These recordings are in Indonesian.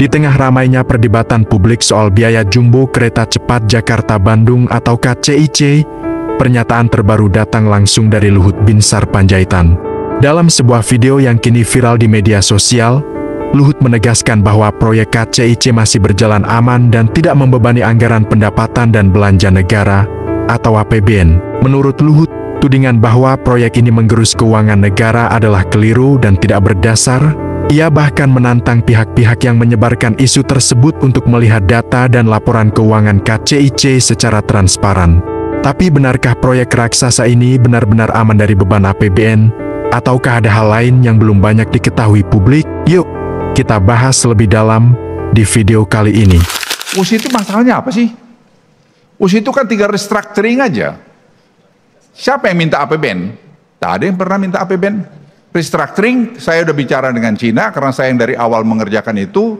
Di tengah ramainya perdebatan publik soal biaya jumbo kereta cepat Jakarta-Bandung atau KCIC, pernyataan terbaru datang langsung dari Luhut Binsar Panjaitan. Dalam sebuah video yang kini viral di media sosial, Luhut menegaskan bahwa proyek KCIC masih berjalan aman dan tidak membebani anggaran pendapatan dan belanja negara atau APBN. Menurut Luhut, tudingan bahwa proyek ini menggerus keuangan negara adalah keliru dan tidak berdasar. Ia bahkan menantang pihak-pihak yang menyebarkan isu tersebut untuk melihat data dan laporan keuangan KCIC secara transparan. Tapi benarkah proyek raksasa ini benar-benar aman dari beban APBN? Ataukah ada hal lain yang belum banyak diketahui publik? Yuk, kita bahas lebih dalam di video kali ini. US itu masalahnya apa sih? US itu kan 3 restructuring aja. Siapa yang minta APBN? Tak ada yang pernah minta APBN. Restructuring, saya udah bicara dengan Cina karena saya yang dari awal mengerjakan itu,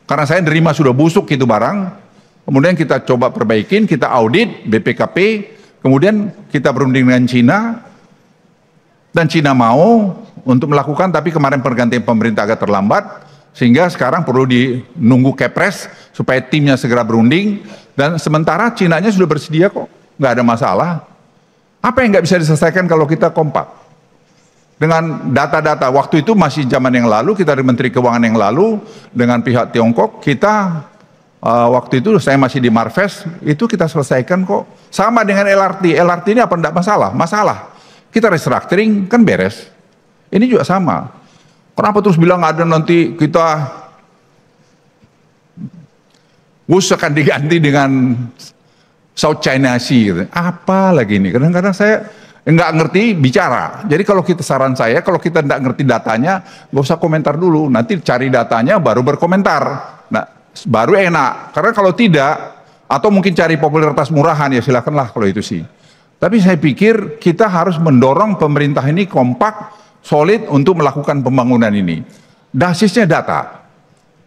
karena saya nerima sudah busuk itu barang, kemudian kita coba perbaikin, kita audit BPKP, kemudian kita berunding dengan Cina, dan Cina mau untuk melakukan, tapi kemarin pergantian pemerintah agak terlambat, sehingga sekarang perlu nunggu Kepres supaya timnya segera berunding, dan sementara Cinanya sudah bersedia kok, nggak ada masalah. Apa yang nggak bisa diselesaikan kalau kita kompak? Dengan data-data, waktu itu masih zaman yang lalu, kita dari Menteri Keuangan yang lalu, dengan pihak Tiongkok, kita waktu itu saya masih di Marves, itu kita selesaikan kok. Sama dengan LRT, LRT ini apa enggak masalah? Masalah. Kita restructuring, kan beres. Ini juga sama. Kenapa terus bilang ada nanti kita WUS akan diganti dengan South China Sea gitu. Apa lagi ini? Kadang-kadang saya nggak ngerti bicara. Jadi kalau kita, saran saya, kalau kita nggak ngerti datanya, nggak usah komentar dulu. Nanti cari datanya baru berkomentar. Nah, baru enak. Karena kalau tidak, atau mungkin cari popularitas murahan, ya silakanlah kalau itu sih. Tapi saya pikir kita harus mendorong pemerintah ini kompak, solid untuk melakukan pembangunan ini. Basisnya data.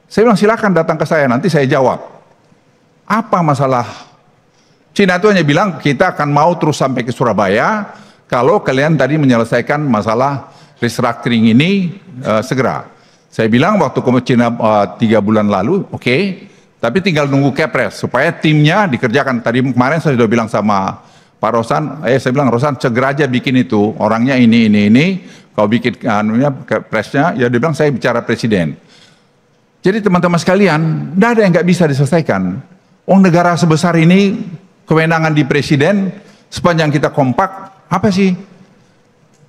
Saya bilang silakan datang ke saya, nanti saya jawab. Apa masalah? Cina itu hanya bilang kita akan mau terus sampai ke Surabaya kalau kalian tadi menyelesaikan masalah restructuring ini segera. Saya bilang waktu ke Cina 3 bulan lalu, oke, tapi tinggal nunggu Kepres supaya timnya dikerjakan. Tadi kemarin saya sudah bilang sama Pak Rosan, saya bilang Rosan segera aja bikin itu, orangnya ini, kalau bikin Kepresnya, ya dia bilang saya bicara Presiden. Jadi teman-teman sekalian, tidak ada yang nggak bisa diselesaikan. Negara sebesar ini, kewenangan di Presiden, sepanjang kita kompak, apa sih?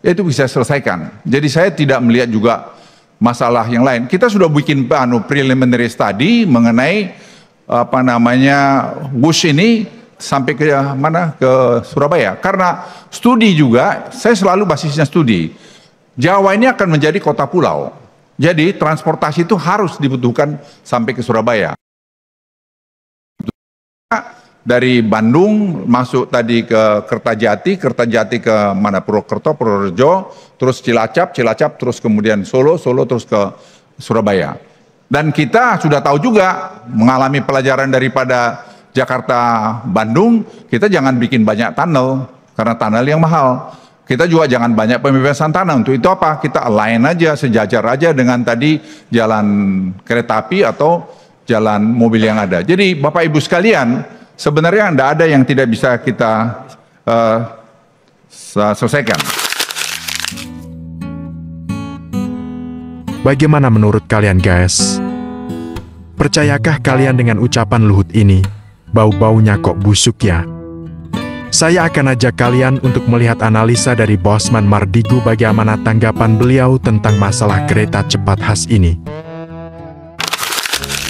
Itu bisa selesaikan. Jadi saya tidak melihat juga masalah yang lain. Kita sudah bikin preliminary study mengenai WUS ini sampai ke mana? Ke Surabaya. Karena studi juga, saya selalu basisnya studi. Jawa ini akan menjadi kota pulau. Jadi transportasi itu harus dibutuhkan sampai ke Surabaya. Dari Bandung masuk tadi ke Kertajati ke mana Purwokerto, Purworejo, terus Cilacap terus kemudian Solo terus ke Surabaya. Dan kita sudah tahu juga mengalami pelajaran daripada Jakarta Bandung, kita jangan bikin banyak tunnel karena tunnel yang mahal. Kita juga jangan banyak pembebasan tanah. Untuk itu apa? Kita align aja, sejajar aja dengan tadi jalan kereta api atau jalan mobil yang ada. Jadi Bapak Ibu sekalian, sebenarnya tidak ada yang tidak bisa kita selesaikan. Bagaimana menurut kalian guys? Percayakah kalian dengan ucapan Luhut ini? Bau-baunya kok busuk ya? Saya akan ajak kalian untuk melihat analisa dari Bosman Mardigu bagaimana tanggapan beliau tentang masalah kereta cepat khas ini.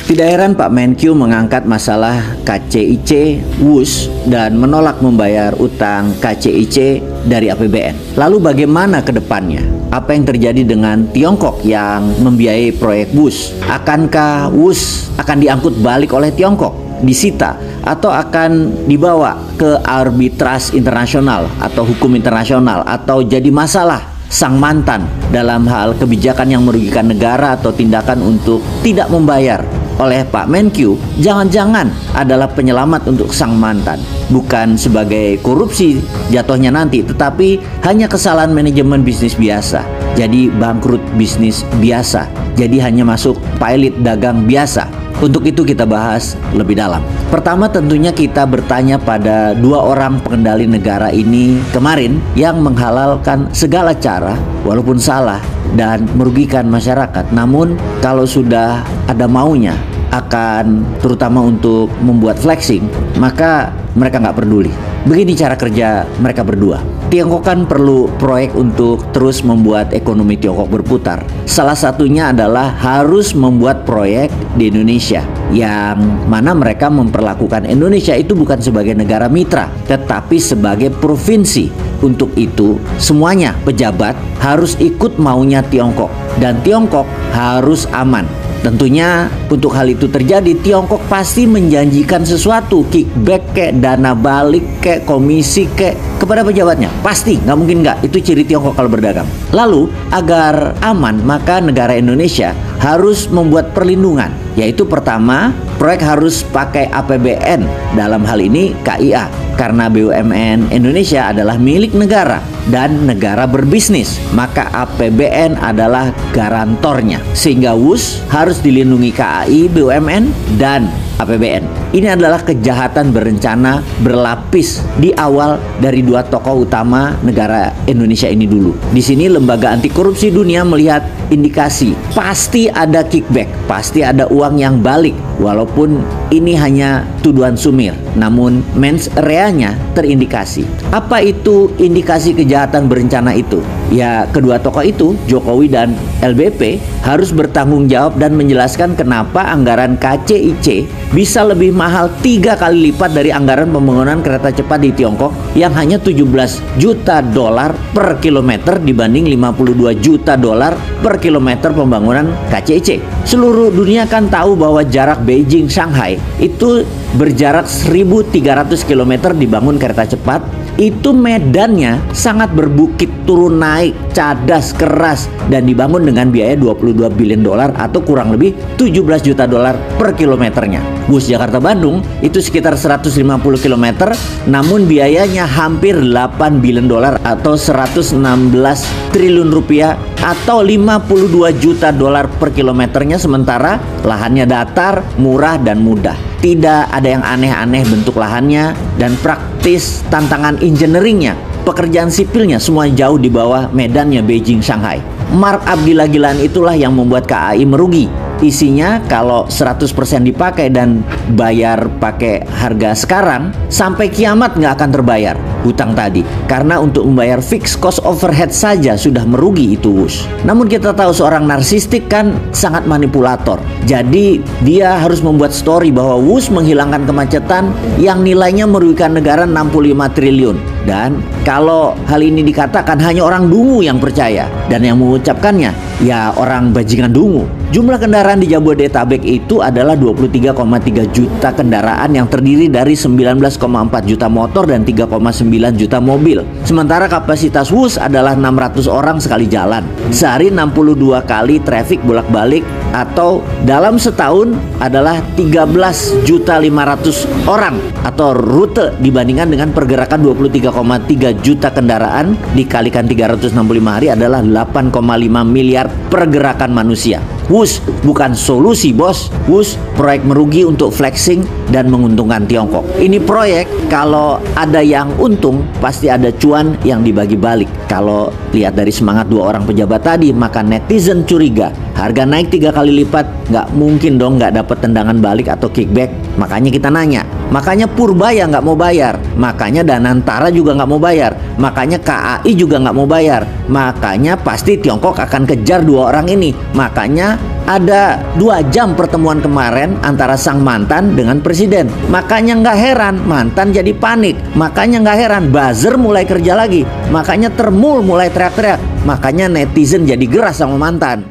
Tidak heran Pak Menkyu mengangkat masalah KCIC, WUS, dan menolak membayar utang KCIC dari APBN. Lalu bagaimana ke depannya? Apa yang terjadi dengan Tiongkok yang membiayai proyek WUS? Akankah WUS akan diangkut balik oleh Tiongkok, disita, atau akan dibawa ke arbitras internasional atau hukum internasional, atau jadi masalah sang mantan dalam hal kebijakan yang merugikan negara atau tindakan untuk tidak membayar oleh Pak Menkyu jangan-jangan adalah penyelamat untuk sang mantan. Bukan sebagai korupsi jatuhnya nanti, tetapi hanya kesalahan manajemen bisnis biasa. Jadi bangkrut bisnis biasa. Jadi hanya masuk pilot dagang biasa. Untuk itu kita bahas lebih dalam. Pertama tentunya kita bertanya pada dua orang pengendali negara ini kemarin yang menghalalkan segala cara walaupun salah dan merugikan masyarakat. Namun kalau sudah ada maunya akan terutama untuk membuat flexing, maka mereka nggak peduli. Begini cara kerja mereka berdua. Tiongkok kan perlu proyek untuk terus membuat ekonomi Tiongkok berputar. Salah satunya adalah harus membuat proyek di Indonesia, yang mana mereka memperlakukan Indonesia itu bukan sebagai negara mitra, tetapi sebagai provinsi. Untuk itu, semuanya pejabat harus ikut maunya Tiongkok, dan Tiongkok harus aman. Tentunya untuk hal itu terjadi, Tiongkok pasti menjanjikan sesuatu, kickback kek, dana balik kek, komisi kek, kepada pejabatnya. Pasti, nggak mungkin nggak. Itu ciri Tiongkok kalau berdagang. Lalu, agar aman, maka negara Indonesia harus membuat perlindungan. Yaitu pertama, proyek harus pakai APBN, dalam hal ini KIA. Karena BUMN Indonesia adalah milik negara dan negara berbisnis, maka APBN adalah garantornya. Sehingga WUS harus dilindungi KAI, BUMN, dan APBN. Ini adalah kejahatan berencana berlapis di awal dari dua tokoh utama negara Indonesia ini dulu. Di sini lembaga anti korupsi dunia melihat indikasi pasti ada kickback, pasti ada uang yang balik. Walaupun ini hanya tuduhan sumir, namun mens reanya terindikasi. Apa itu indikasi kejahatan berencana itu? Ya, kedua tokoh itu, Jokowi dan LBP, harus bertanggung jawab dan menjelaskan kenapa anggaran KCIC bisa lebih mahal 3 kali lipat dari anggaran pembangunan kereta cepat di Tiongkok yang hanya 17 juta dolar per kilometer dibanding 52 juta dolar per kilometer pembangunan KCIC. Seluruh dunia kan tahu bahwa jarak Beijing Shanghai itu berjarak 1.300 km dibangun kereta cepat. Itu medannya sangat berbukit, turun naik, cadas, keras, dan dibangun dengan biaya 22 billion dolar atau kurang lebih 17 juta dolar per kilometernya. Bus Jakarta Bandung itu sekitar 150 km, namun biayanya hampir 8 billion dolar atau 116 triliun rupiah atau 52 juta dolar per kilometernya, sementara lahannya datar, murah, dan mudah. Tidak ada yang aneh-aneh bentuk lahannya dan praktis tantangan engineeringnya. Pekerjaan sipilnya semua jauh di bawah medannya Beijing Shanghai. Markup gila-gilaan itulah yang membuat KAI merugi. Isinya kalau 100% dipakai dan bayar pakai harga sekarang, sampai kiamat nggak akan terbayar hutang tadi. Karena untuk membayar fixed cost overhead saja sudah merugi itu WUS. Namun kita tahu seorang narsistik kan sangat manipulator. Jadi dia harus membuat story bahwa WUS menghilangkan kemacetan yang nilainya merugikan negara 65 triliun. Dan kalau hal ini dikatakan, hanya orang dungu yang percaya. Dan yang mengucapkannya ya orang bajingan dungu. Jumlah kendaraan di Jabodetabek itu adalah 23,3 juta kendaraan yang terdiri dari 19,4 juta motor dan 3,9 juta mobil. Sementara kapasitas WUS adalah 600 orang sekali jalan. Sehari 62 kali traffic bolak-balik, atau dalam setahun adalah 13.500 orang atau rute, dibandingkan dengan pergerakan 23,3 juta kendaraan dikalikan 365 hari adalah 8,5 miliar pergerakan manusia. WUS bukan solusi, bos. WUS proyek merugi untuk flexing dan menguntungkan Tiongkok. Ini proyek kalau ada yang untung pasti ada cuan yang dibagi balik. Kalau lihat dari semangat dua orang pejabat tadi, maka netizen curiga harga naik 3 kali lipat, nggak mungkin dong nggak dapat tendangan balik atau kickback. Makanya kita nanya, makanya Purbaya nggak mau bayar, makanya Danantara juga nggak mau bayar, makanya KAI juga nggak mau bayar, makanya pasti Tiongkok akan kejar dua orang ini. Makanya ada 2 jam pertemuan kemarin antara sang mantan dengan presiden. Makanya nggak heran mantan jadi panik, makanya nggak heran buzzer mulai kerja lagi, makanya Termul mulai teriak-teriak, makanya netizen jadi geras sama mantan.